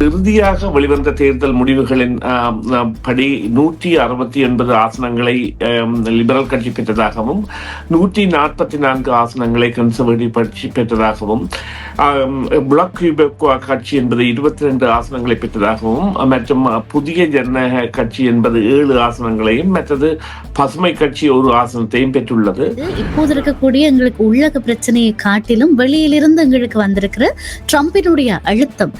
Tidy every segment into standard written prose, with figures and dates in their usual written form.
இறுதியாக வெளிவந்த தேர்தல் முடிவுகளின் படி 169 ஆசனங்களை லிபரல் கட்சி பெற்றதாகவும் 144 ஆசனங்களை கன்சர்வேட்டிவ் கட்சி பெற்றதாகவும் பிளாக் கியூபெக் கட்சி என்பது 22 ஆசனங்களை பெற்றதாகவும் மற்றும் புதிய ஜனநாயக கட்சி என்பது 7 ஆசனங்களையும் மற்றது பசுமை கட்சி ஒரு ஆசனத்தையும் பெற்றுள்ளது. இப்போது இருக்கக்கூடிய எங்களுக்கு உள்ளக பிரச்சனையை காட்டிலும் வெளியிலிருந்து எங்களுக்கு வந்திருக்கிற ட்ரம்பினுடைய அழுத்தம்,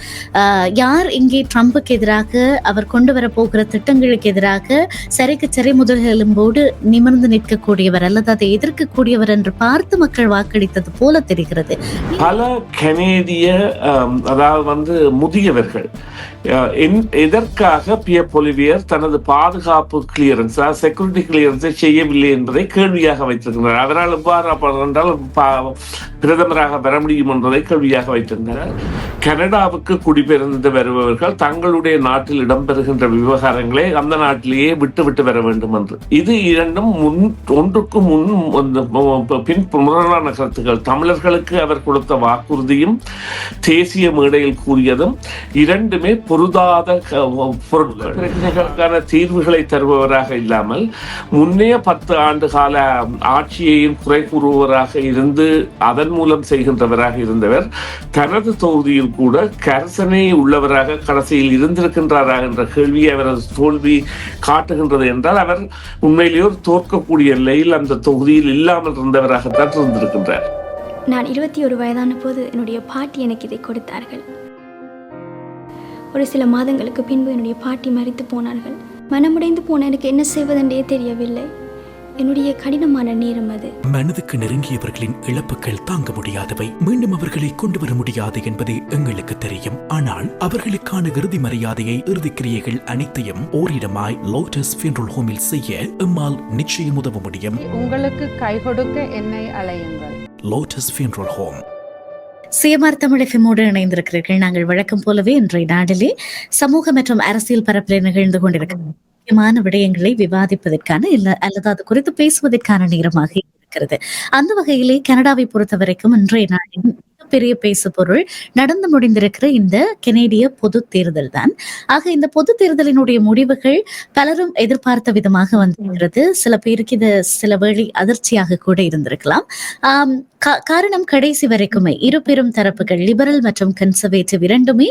யார் இங்கே ட்ரம்புக்கு எதிராக அவர் கொண்டு வர போகிற திட்டங்களுக்கு எதிராக சரிக்கு சரி முதல்களோடு நிமிர்ந்து நிற்கக்கூடியவர் அல்லது அதை எதிர்க்கக்கூடியவர் என்று பார்த்து மக்கள் வாக்களித்தது போல தெரிகிறது. பல கனேடிய அதாவது முதியவர்கள் எதற்காக பியர் பொலிவியர் தனது பாதுகாப்பு கிளியரன்ஸ் செக்யூரிட்டி கிளியரன்ஸை செய்யவில்லை என்பதை கேள்வியாக வைத்திருக்கிறார். அதனால் என்றால் பிரதமராக வர முடியும் என்பதை கேள்வியாக வைத்திருந்தனர். கனடாவுக்கு குடிபெயர்ந்து வருபவர்கள் தங்களுடைய நாட்டில் இடம்பெறுகின்ற விவகாரங்களை அந்த நாட்டிலேயே விட்டு வர வேண்டும் என்று. இது இரண்டும் ஒன்றுக்கு பின் முரணான கருத்துக்கள். தமிழர்களுக்கு அவர் கொடுத்த வாக்குறுதியும் தேசிய மேடையில் கூறியதும் இரண்டுமே பொருந்தாத பொருட்கள். பிரச்சனைகளுக்கான தீர்வுகளை தருபவராக இல்லாமல் முன்னே 10 ஆண்டு கால ஆட்சியையும் குறை கூறுபவராக இருந்து அதன் மூலம் செய்கின்றவராக இருந்தவர் தனது தொகுதியில் கூட கரசனை உள்ளவராக கடைசியில் இருந்திருக்கின்றாரா என்ற கேள்வியை அவரது தோல்வி காட்டுகின்றது என்றால் அவர் உண்மையிலேயே தோற்கக்கூடிய நிலையில் அந்த தொகுதியில் இல்லாமல் இருந்தவராகத்தான் இருந்திருக்கின்றார். நான் 21 வயதான போது என்னுடைய பாட்டி எனக்கு இதை கொடுத்தார்கள். ஒரு சில மாதங்களுக்கு பின்பு என்னுடைய பாட்டி மரித்து போனார்கள். மனமுடைந்து போன எனக்கு என்ன செய்வதென்றே தெரியவில்லை. என்னுடைய கடினமான நேரம் அது. மனதுக்கு நெருங்கியவர்களின் இழப்புகள் தாங்க முடியாதவை. மீண்டும் அவர்களை கொண்டு வர முடியாது என்பது எங்களுக்கு தெரியும். ஆனால் அவர்களுக்கான இறுதி மரியாதையை, இறுதி கிரியைகள் அனைத்தையும் ஓரிடமாய் லோட்டஸ் ஃபியூனரல் ஹோமில் செய்ய எம்மால் நிச்சயம் உதவ முடியும். உங்களுக்கு கை கொடுக்க என்னை அழையுங்கள். Lotus funeral home. CMR Tamil எஃப்எம்மோடு இணைந்திருக்கிறீர்கள். நாங்கள் வழக்கம் போலவே இன்றைய நாளிலே சமூக மற்றும் அரசியல் பரப்பில் நிகழ்ந்து கொண்டிருக்கிற முக்கியமான விடயங்களை விவாதிப்பதற்கான அல்லது அது குறித்து பேசுவதற்கான நேரமாக இருக்கிறது. அந்த வகையிலே கனடாவை பொறுத்த வரைக்கும் இன்றைய நாளின் பெரிய பேசு பொருள் நடந்து முடிந்திருக்கிற இந்த கனேடிய பொது தேர்தல் தான். ஆக இந்த பொது தேர்தலினுடைய முடிவுகள் பலரும் எதிர்பார்த்த விதமாக வந்திருக்கிறது. சில பேருக்கு இது சில வேளை அதிர்ச்சியாக கூட இருந்திருக்கலாம். காரணம் கடைசி வரைக்குமே இரு பெரும் தரப்புகள் லிபரல் மற்றும் கன்சர்வேட்டிவ் இரண்டுமே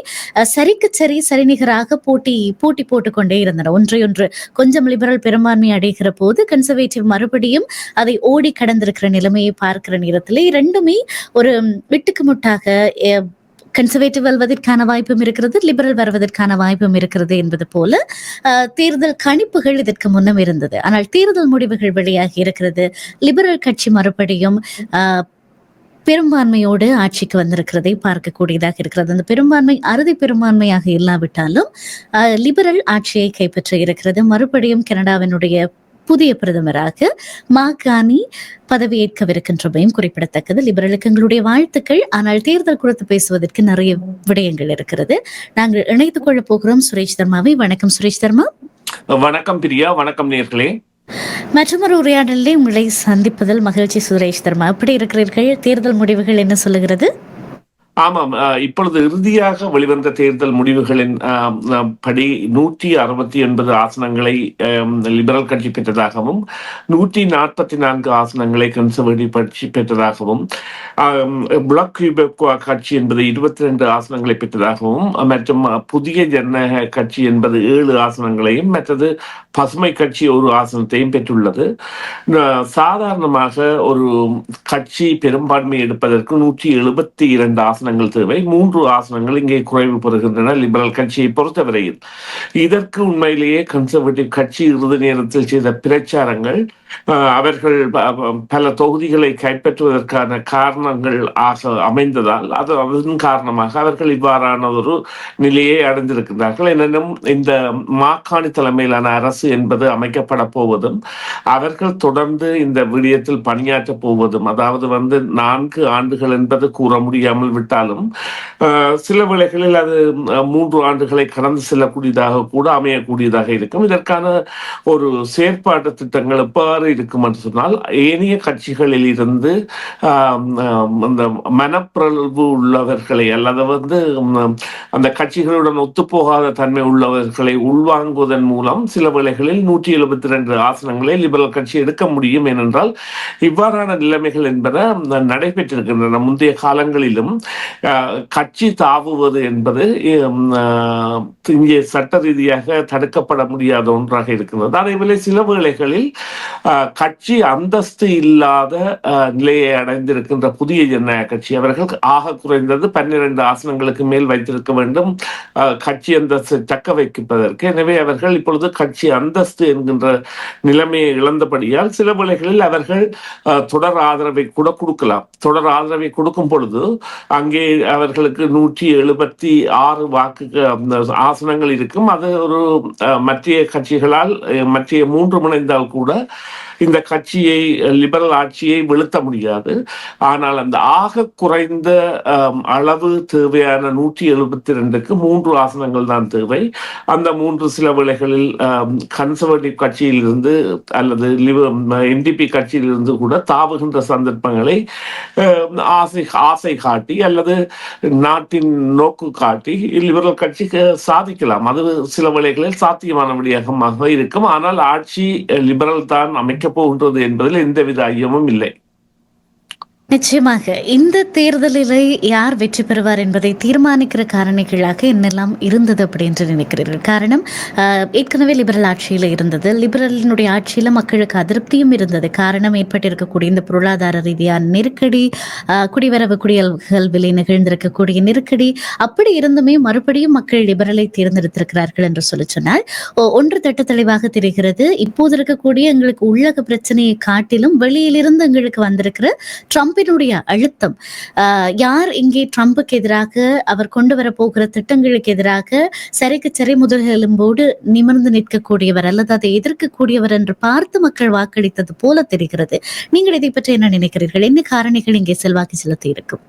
சரிக்கு சரி சரிநிகராக போட்டி போட்டுக் கொண்டே இருந்தன. ஒன்றையொன்று கொஞ்சம் லிபரல் பெரும்பான்மை அடைகிற போது கன்சர்வேட்டிவ் மறுபடியும் அதை ஓடி கடந்திருக்கிற நிலைமையை பார்க்கிற நேரத்தில் இரண்டுமே ஒரு விட்டுக்கு முட்டாக கன்சர்வேட்டிவ் வருவதற்கான வாய்ப்பும் இருக்கிறது, லிபரல் வருவதற்கான வாய்ப்பும் இருக்கிறது என்பது போல தேர்தல் கணிப்புகள் இதற்கு முன்னம் இருந்தது. ஆனால் தேர்தல் முடிவுகள் வெளியாகி இருக்கிறது. லிபரல் கட்சி மறுபடியும் பெரும்பான்மையோடு ஆட்சிக்கு வந்திருக்கிறதை பார்க்கக்கூடியதாக இருக்கிறது. அந்த பெரும்பான்மை அறுதி பெரும்பான்மையாக இல்லாவிட்டாலும் லிபரல் ஆட்சியை கைப்பற்ற இருக்கிறது. மறுபடியும் கனடாவினுடைய புதிய பிரதமராக மாகாணி பதவியேற்கவிருக்கின்றமையும் குறிப்பிடத்தக்கது. லிபரலுக்கு எங்களுடைய வாழ்த்துக்கள். ஆனால் தேர்தல் குறித்து பேசுவதற்கு நிறைய விடயங்கள் இருக்கிறது. நாங்கள் இணைத்துக் கொள்ள போகிறோம் சுரேஷ் தர்மாவை. வணக்கம் சுரேஷ் தர்மா. வணக்கம் பிரியா. வணக்கம் நேயர்களே. மற்றொரு உரையாடலிலே உங்களை சந்திப்பதில் மகிழ்ச்சி சுரேஷ் தர்மா. எப்படி இருக்கிறீர்கள்? தேர்தல் முடிவுகள் என்ன சொல்லுகிறது? ஆமாம், இப்பொழுது இறுதியாக வெளிவந்த தேர்தல் முடிவுகளின் படி 169 ஆசனங்களை லிபரல் கட்சி பெற்றதாகவும் 144 ஆசனங்களை கன்சர்வேட்டிவ் கட்சி பெற்றதாகவும் பிளாக் கியூபெக் கட்சி என்பது 22 ஆசனங்களை பெற்றதாகவும் மற்றும் புதிய ஜனநாயக கட்சி என்பது 7 ஆசனங்களையும் மற்றது பசுமை கட்சி ஒரு ஆசனத்தையும் பெற்றுள்ளது. சாதாரணமாக ஒரு கட்சி பெரும்பான்மை எடுப்பதற்கு 172 ஆசனங்கள் தேவை. 3 ஆசனங்கள் இங்கே குறைவு பெறுகின்றன லிபரல் கட்சியை பொறுத்தவரையில். இதற்கு உண்மையிலேயே கன்சர்வேட்டிவ் கட்சி இறுதி நேரத்தில் செய்த பிரச்சாரங்கள் அவர்கள் பல தொகுதிகளை கைப்பற்றுவதற்கான காரணங்கள் அமைந்ததால் அதன் காரணமாக அவர்கள் இவ்வாறான ஒரு நிலையை அடைந்திருக்கிறார்கள். எனினும் இந்த மாகாணி தலைமையிலான அரசு என்பது அமைக்கப்பட போவதும் அவர்கள் தொடர்ந்து இந்த விடயத்தில் பணியாற்ற போவதும், அதாவது 4 ஆண்டுகள் என்பது கூற முடியாமல் விட்ட திட்டமிட்டாலும் சில வேளைகளில் அது 3 ஆண்டுகளை கடந்து செல்லக்கூடியதாக கூட அமையக்கூடியதாக இருக்கும். இதற்கான ஒரு செயற்பாட்டு திட்டங்கள் எவ்வாறு இருக்கும் என்று சொன்னால், ஏனைய கட்சிகளில் இருந்து அந்த மனப்பிறழ்வு உள்ளவர்களை அல்லது அந்த கட்சிகளுடன் ஒத்துப்போகாத தன்மை உள்ளவர்களை உள்வாங்குவதன் மூலம் சில வேளைகளில் 172 ஆசனங்களை லிபரல் கட்சி எடுக்க முடியும். ஏனென்றால் இவ்வாறான நிலைமைகள் என்பன நடைபெற்றிருக்கின்றன. முந்தைய காலங்களிலும் கட்சி தாவுவது என்பது இங்கே சட்ட ரீதியாக தடுக்கப்பட முடியாத ஒன்றாக இருக்கின்றது. அதேவேளை சில வேளைகளில் கட்சி அந்தஸ்து இல்லாத நிலையை அடைந்திருக்கின்ற புதிய ஜனநாயக கட்சி அவர்கள் ஆக குறைந்தது 12 ஆசனங்களுக்கு மேல் வைத்திருக்க வேண்டும் கட்சி அந்தஸ்து தக்க வைப்பதற்கு. எனவே அவர்கள் இப்பொழுது கட்சி அந்தஸ்து என்கின்ற நிலைமையை இழந்தபடியால் சில வேளைகளில் அவர்கள் தொடர் ஆதரவை கூட கொடுக்கலாம். தொடர் ஆதரவை கொடுக்கும் பொழுது அங்கே அவர்களுக்கு 176 வாக்கு ஆசனங்கள் இருக்கும். அது ஒரு மத்திய கட்சிகளால் மத்திய 3 முனைந்தால் கூட இந்த கட்சியை லிபரல் ஆட்சியை வீழ்த்த முடியாது. ஆனால் அந்த ஆக குறைந்த அளவு தேவையான 172க்கு 3 ஆசனங்கள் தான் தேவை. அந்த 3 சில வேளைகளில் கன்சர்வேட்டிவ் கட்சியிலிருந்து அல்லது NDP கட்சியிலிருந்து கூட தாவுகின்ற சந்தர்ப்பங்களை ஆசை காட்டி அல்லது நாட்டின் நோக்கு காட்டி லிபரல் கட்சிக்கு சாதிக்கலாம். அது சில வேளைகளில் சாத்தியமான விடயமாக இருக்கும். ஆனால் ஆட்சி லிபரல் தான் அமைக்க போகின்றது என்பதில் எந்தவித ஐயமும் இல்லை. நிச்சயமாக இந்த தேர்தலில் யார் வெற்றி பெறுவார் என்பதை தீர்மானிக்கிற காரணிகளாக என்னெல்லாம் இருந்தது அப்படி என்று நினைக்கிறீர்கள்? காரணம், ஏற்கனவே லிபரல் ஆட்சியில் இருந்தது. லிபரலினுடைய ஆட்சியில் மக்களுக்கு அதிருப்தியும் இருந்தது. காரணம், ஏற்பட்டிருக்கக்கூடிய இந்த பொருளாதார ரீதியான நெருக்கடி, குடிவரவு குடியல்கள் விலை நிகழ்ந்திருக்கக்கூடிய நெருக்கடி, அப்படி இருந்துமே மறுபடியும் மக்கள் லிபரலை தேர்ந்தெடுத்திருக்கிறார்கள் என்று சொல்லி சொன்னால் ஒன்று தட்டு தெளிவாக தெரிகிறது. இப்போது இருக்கக்கூடிய எங்களுக்கு உள்ளக பிரச்சனையை காட்டிலும் வெளியிலிருந்து எங்களுக்கு வந்திருக்கிற ட்ரம்பினுடைய அழுத்தம், யார் இங்கே ட்ரம்புக்கு எதிராக அவர் கொண்டு வர போகிற திட்டங்களுக்கு எதிராக சரிக்கு சரி முதலெலும்போடு நிமிர்ந்து நிற்கக்கூடியவர் அல்லது அதை எதிர்க்கக்கூடியவர் என்று பார்த்து மக்கள் வாக்களித்தது போல தெரிகிறது. நீங்கள் இதை பற்றி என்ன நினைக்கிறீர்கள்? என்ன காரணிகள் இங்கே செல்வாக்கு செலுத்தி இருக்கும்?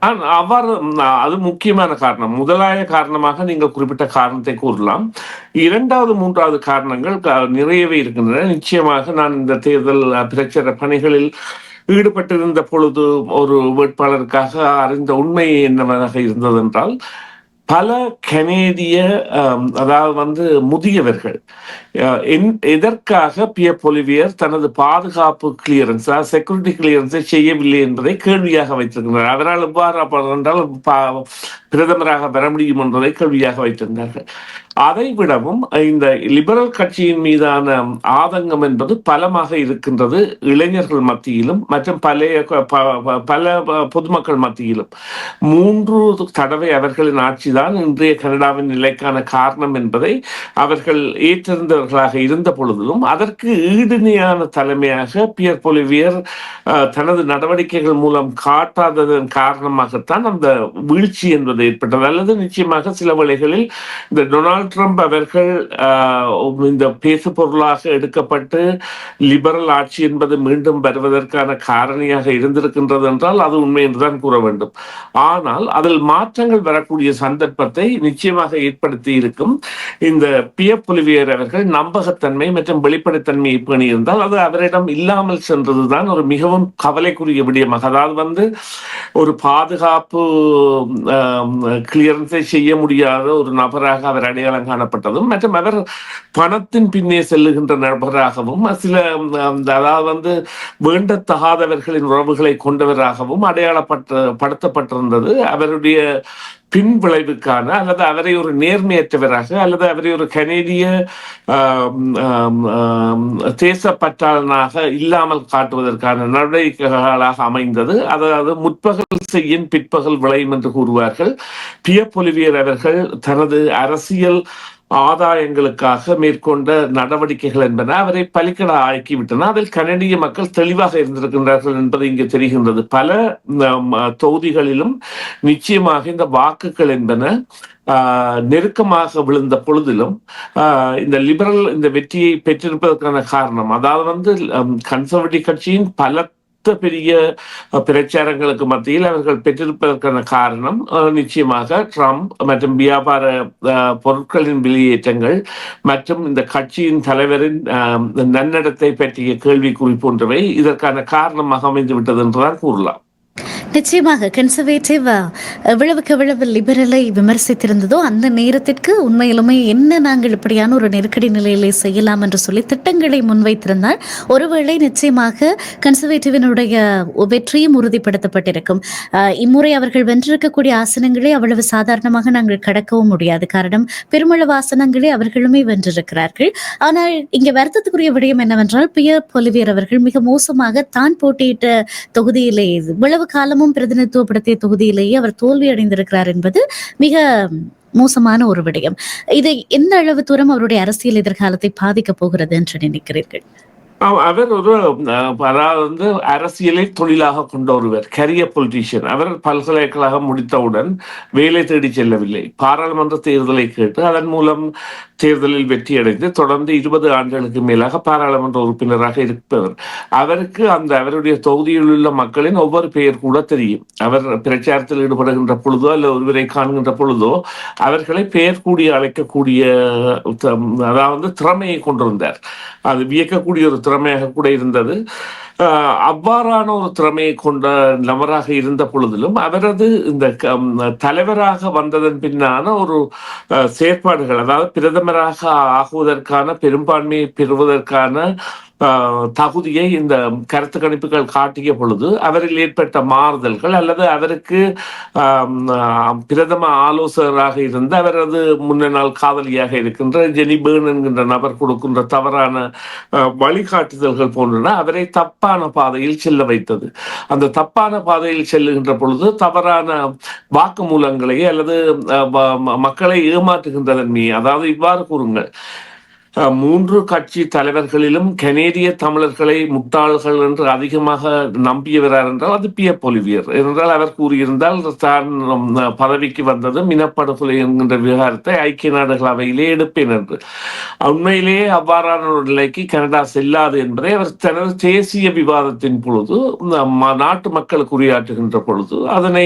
அது முக்கியமான காரணம். முதலாய காரணமாக நீங்கள் குறிப்பிட்ட காரணத்தை கூறலாம். 2வது 3வது காரணங்கள் நிறையவே இருக்கின்றன. நிச்சயமாக நான் இந்த தேர்தல் பிரச்சார பணிகளில் ஈடுபட்டிருந்த பொழுது ஒரு வேட்பாளருக்காக அறிந்த உண்மை என்னவாக இருந்தது என்றால், பல கனேடிய அதாவது முதியவர்கள் எதற்காக பியர் பொலிவியர் தனது பாதுகாப்பு கிளியரன்ஸ் செக்யூரிட்டி கிளியரன்ஸை செய்யவில்லை என்பதை கேள்வியாக வைத்திருக்கிறார். அவரால் எவ்வாறு என்றால் பிரதமராக வர முடியும் என்பதை கேள்வியாக வைத்திருந்தார்கள். அதை விடவும் இந்த லிபரல் கட்சியின் மீதான ஆதங்கம் என்பது பலமாக இருக்கின்றது. இளைஞர்கள் மத்தியிலும் மற்றும் பல பொதுமக்கள் மத்தியிலும் 3 தடவை அவர்களின் ஆட்சிதான் இன்றைய கனடாவின் நிலைக்கான காரணம் என்பதை அவர்கள் ஏற்றிருந்தவர்களாக இருந்த பொழுதிலும் அதற்கு ஈடுணையான தலைமையாக பியர் பொலிவியர் தனது நடவடிக்கைகள் மூலம் காட்டாததன் காரணமாகத்தான் அந்த வீழ்ச்சி என்பது ஏற்பட்டது. அல்லது நிச்சயமாக சில வேளைகளில் இந்த டொனால்ட் ட்ரம்ப் அவர்கள் இந்த பேசு பொருளாக எடுக்கப்பட்டு லிபரல் ஆட்சி என்பது மீண்டும் வருவதற்கான காரணியாக இருந்திருக்கின்றது என்றால் அது உண்மை என்றுதான் கூற வேண்டும். ஆனால் அதில் மாற்றங்கள் வரக்கூடிய சந்தர்ப்பத்தை நிச்சயமாக ஏற்படுத்தி இருக்கும். இந்த பியர் பொலிவியர் அவர்கள் நம்பகத்தன்மை மற்றும் வெளிப்படைத்தன்மையை பேணியிருந்தால் அது அவரிடம் இல்லாமல் சென்றதுதான் ஒரு மிகவும் கவலைக்குரிய விடயமாக. அதாவது ஒரு பாதுகாப்பு கிளியரன்ஸை செய்ய முடியாத ஒரு நபராக அவர் அடையாளம் காணப்பட்டதும் மற்றும் அவர் பணத்தின் பின்னே செல்லுகின்ற நபராகவும் சில அதாவது வேண்டத்தகாதவர்களின் உறவுகளை கொண்டவராகவும் அடையாளப்படுத்தப்பட்டிருந்தது. அவருடைய பின் விளைவுக்கான அல்லது அவரை ஒரு நேர்மையற்றவராக அல்லது அவரை ஒரு கனேடிய தேசப்பற்றாளனாக இல்லாமல் காட்டுவதற்கான நடவடிக்கைகளாக அமைந்தது. அதாவது முற்பகல் செய்யின் பிற்பகல் விளையும் என்று கூறுவார்கள். பியர் பொலிவியர் அவர்கள் தனது அரசியல் ஆதாயங்களுக்காக மேற்கொண்ட நடவடிக்கைகள் என்பன அவரை பலிக்கட ஆக்கிவிட்டன. அதில் கனடிய மக்கள் தெளிவாக இருந்திருக்கின்றார்கள் என்பது இங்கு தெரிகின்றது. பல தொகுதிகளிலும் நிச்சயமாக இந்த வாக்குகள் என்பன நெருக்கமாக விழுந்த பொழுதிலும் இந்த லிபரல் இந்த வெற்றியை பெற்றிருப்பதற்கான காரணம் அதாவது கன்சர்வேட்டிவ் கட்சியின் பல பெரிய பிரச்சாரங்களுக்கு மத்தியில் அவர்கள் பெற்றிருப்பதற்கான காரணம் நிச்சயமாக ட்ரம்ப் மற்றும் வியாபார பொருட்களின் வெளியேற்றங்கள் மற்றும் இந்த கட்சியின் தலைவரின் நன்னடத்தை பற்றிய கேள்விக்குறி போன்றவை இதற்கான காரணமாக அமைந்து விட்டது என்றுதான் கூறலாம். நிச்சயமாக கன்சர்வேட்டிவ் எவ்வளவுக்கு எவ்வளவு லிபரலை விமர்சித்திருந்ததோ அந்த நேரத்திற்கு உண்மையிலுமே என்ன நாங்கள் இப்படியான ஒரு நெருக்கடி நிலையிலே செய்யலாம் என்று சொல்லி திட்டங்களை முன்வைத்திருந்தால் ஒருவேளை நிச்சயமாக கன்சர்வேட்டிவினுடைய வெற்றியும் உறுதிப்படுத்தப்பட்டிருக்கும். இம்முறை அவர்கள் வென்றிருக்கக்கூடிய ஆசனங்களை அவ்வளவு சாதாரணமாக நாங்கள் கடக்கவும் முடியாது. காரணம் பெருமளவு ஆசனங்களை அவர்களுமே வென்றிருக்கிறார்கள். ஆனால் இங்கே வருத்தத்துக்குரிய விடயம் என்னவென்றால் பியர் பொலிவியர் அவர்கள் மிக மோசமாக தான் போட்டியிட்ட தொகுதியிலே இவ்வளவு காலமும் பிரதிநிதித்துவப்படுத்திய தொகுதியிலேயே அவர் தோல்வி அடைந்திருக்கிறார் என்பது மிக மோசமான ஒரு விடயம். இது எந்த அளவு தூரம் அவருடைய அரசியல் எதிர்காலத்தை பாதிக்கப் போகிறது என்று நினைக்கிறீர்கள்? அவர் ஒரு அதாவது அரசியலை தொழிலாக கொண்ட ஒருவர், கரியர் பொலிட்டீஷியன். அவர் பல்கலைக்கழகம் முடித்தவுடன் வேலை தேடி செல்லவில்லை. பாராளுமன்ற தேர்தலை கேட்டு அதன் மூலம் தேர்தலில் வெற்றியடைந்து தொடர்ந்து 20 ஆண்டுகளுக்கு மேலாக பாராளுமன்ற உறுப்பினராக இருப்பவர். அவருக்கு அவருடைய தொகுதியில் உள்ள மக்களின் ஒவ்வொரு பெயர் கூட தெரியும். அவர் பிரச்சாரத்தில் ஈடுபடுகின்ற பொழுதோ அல்ல ஒருவரை காண்கின்ற பொழுதோ அவர்களை பெயர் கூடி அழைக்கக்கூடிய அதாவது திறமையை கொண்டிருந்தார். அது வியக்கக்கூடிய ஒரு திறமையாக கூட இருந்தது. அவ்வாறான ஒரு திறமையை கொண்ட நபராக இருந்த பொழுதிலும் அவரது இந்த தலைவராக வந்ததன் பின்னான ஒரு செயற்பாடுகள், அதாவது பிரதமராக ஆகுவதற்கான பெரும்பான்மையை பெறுவதற்கான தகுதியை இந்த கருத்து கணிப்புகள் காட்டிய பொழுது அவரில் ஏற்பட்ட மாறுதல்கள் அல்லது அவருக்கு பிரதம ஆலோசகராக இருந்த அவரது முன்னாள் காதலியாக இருக்கின்ற ஜெனி பேர்ன் என்கின்ற நபர் கொடுக்கின்ற தவறான வழிகாட்டுதல்கள் போன்றன அவரை தப்பான பாதையில் செல்ல வைத்தது. அந்த தப்பான பாதையில் செல்லுகின்ற பொழுது தவறான வாக்குமூலங்களை அல்லது மக்களை ஏமாற்றுகின்ற தன்மையை, அதாவது இவ்வாறு கூறுங்கள், 3 கட்சி தலைவர்களிலும் கனேடிய தமிழர்களை முட்டாள்கள் என்று அதிகமாக நம்பியவரார் என்றால் அது பியர் பொலிவியர் என்றால் அவர் கூறியிருந்தால் தான் பதவிக்கு வந்தது இனப்படுகொலை என்கின்ற விவகாரத்தை ஐக்கிய நாடுகள் அவையிலே எடுப்பேன் என்று. உண்மையிலேயே அவ்வாறான ஒரு நிலைக்கு கனடா செல்லாது என்பதை அவர் தனது தேசிய விவாதத்தின் பொழுது நாட்டு மக்களுக்கு உரையாற்றுகின்ற பொழுது அதனை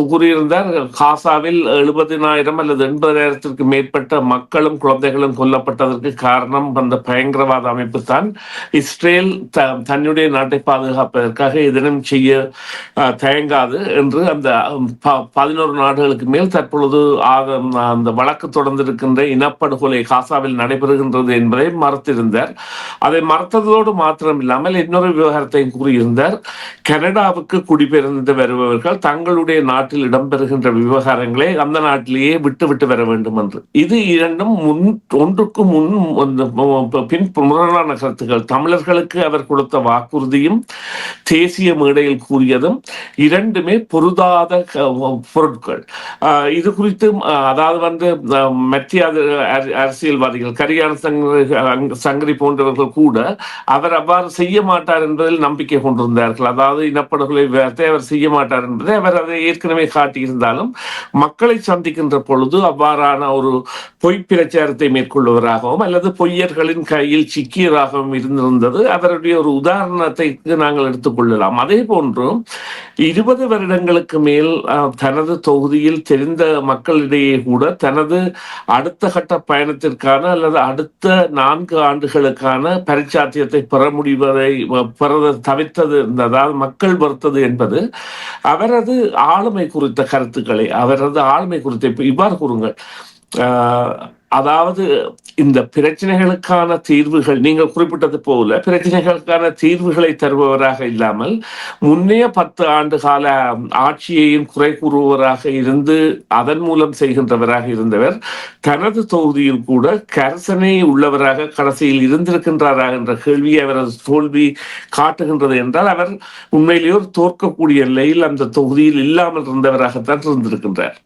கூறியிருந்தார். காசாவில் 70,000 அல்லது 80,000 மேற்பட்ட மக்களும் குழந்தைகளும் கொல்லப்பட்டதற்கு காரணம் அந்த பயங்கரவாத அமைப்பு தான். இஸ்ரேல் தன்னுடைய நாட்டை பாதுகாப்பதற்காக எதனும் செய்ய தயங்காது என்று அந்த 11 நாடுகளுக்கு மேல் தற்பொழுது அந்த வழக்கு தொடர்ந்திருக்கின்ற இனப்படுகொலை காசாவில் நடைபெறுகின்றது என்பதை மறுத்திருந்தார். அதை மறுத்ததோடு மாத்திரம் இல்லாமல் இன்னொரு விவகாரத்தையும் கூறியிருந்தார். கனடாவுக்கு குடிபெயர்ந்து வருபவர்கள் தங்களுடைய நாட்டில் இடம்பெறுகின்ற விவகாரங்களை அந்த நாட்டிலேயே விட்டு வர வேண்டும் என்று. இது இரண்டும் ஒன்றுக்கு பின் முரணான கருத்துக்கள். தமிழர்களுக்கு அவர் கொடுத்த வாக்குறுதியும் தேசிய மேடையில் கூறியதும் இரண்டுமே பொருதாத பொருட்கள். இது குறித்து அதாவது மத்திய அரசியல்வாதிகள் கரியான சங்கரி போன்றவர்கள் கூட அவர் அவ்வாறு செய்ய மாட்டார் என்பதில் நம்பிக்கை கொண்டிருந்தார்கள். அதாவது இனப்படுகொலை அவர் செய்ய மாட்டார் என்பதை அவர் அதை ஏற்கனவே காட்டியிருந்தாலும் மக்களை சந்திக்கின்ற பொழுது அவ்வாறான ஒரு பொய் பிரச்சாரத்தை மேற்கொள்வராகவும் அல்லது பொய்யர்களின் கையில் சிக்கியராகவும் இருந்திருந்தது அவருடைய ஒரு உதாரணத்தை நாங்கள் எடுத்துக்கொள்ளலாம். அதே போன்று 20 வருடங்களுக்கு மேல் தனது தொகுதியில் தெரிந்த மக்களிடையே கூட தனது அடுத்த கட்ட பயணத்திற்கான அல்லது அடுத்த 4 ஆண்டுகளுக்கான பரிச்சாத்தியத்தை பெற முடிவதை தவிர்த்தது, அதாவது மக்கள் வருத்தது என்பது அவரது ஆளுமை குறித்த கருத்துக்களை, அவரது ஆளுமை குறித்த இவ்வாறு கூறுங்கள். அதாவது இந்த பிரச்சனைகளுக்கான தீர்வுகள் நீங்கள் குறிப்பிட்டது போல பிரச்சனைகளுக்கான தீர்வுகளை தருபவராக இல்லாமல் முன்னைய 10 ஆண்டு கால ஆட்சியையும் குறை கூறுபவராக இருந்து அதன் மூலம் செய்கின்றவராக இருந்தவர் தனது தொகுதியில் கூட கரசனை உள்ளவராக கடைசியில் இருந்திருக்கின்றாரா என்ற கேள்வியை அவரது தோல்வி காட்டுகின்றது என்றால் அவர் உண்மையிலேயே தோற்கக்கூடிய நிலையில் அந்த தொகுதியில் இல்லாமல் இருந்தவராகத்தான் இருந்திருக்கின்றார்.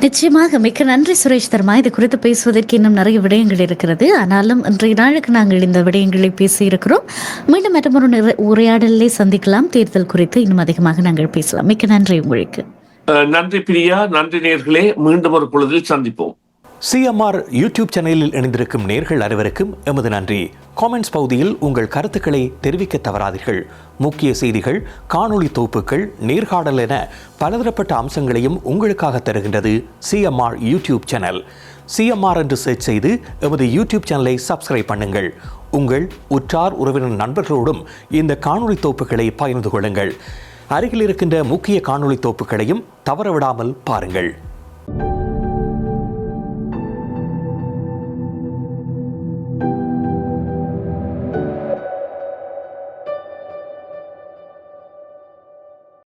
நிச்சயமாக மிக்க நன்றி சுரேஷ் தர்மா. இது குறித்து பேசுவதற்கு இன்னும் நிறைய விடயங்கள் இருக்கிறது. ஆனாலும் இன்றைய நாளுக்கு நாங்கள் இந்த விடயங்களை பேசியிருக்கிறோம். மீண்டும் மற்றொரு உரையாடலே சந்திக்கலாம். தேர்தல் குறித்து இன்னும் அதிகமாக நாங்கள் பேசலாம். மிக்க நன்றி உங்களுக்கு. நன்றி பிரியா, நன்றி நேயர்களே. மீண்டும் ஒரு பொழுதில் சந்திப்போம். சிஎம்ஆர் யூடியூப் சேனலில் இணைந்திருக்கும் நேர்கள் அனைவருக்கும் எமது நன்றி. காமெண்ட்ஸ் பகுதியில் உங்கள் கருத்துக்களை தெரிவிக்க தவறாதீர்கள். முக்கிய செய்திகள், காணொளி தொகுப்புகள், நேர்காணல் என பலதரப்பட்ட அம்சங்களையும் உங்களுக்காக தருகின்றது சிஎம்ஆர் யூடியூப் சேனல். சிஎம்ஆர் என்று சர்ச் செய்து எமது யூடியூப் சேனலை சப்ஸ்கிரைப் பண்ணுங்கள். உங்கள் உற்றார் உறவினர் நண்பர்களோடும் இந்த காணொளி தொகுப்புகளை பகிர்ந்து கொள்ளுங்கள். அருகில் இருக்கின்ற முக்கிய காணொளி தொகுப்புகளையும் தவறவிடாமல் பாருங்கள்.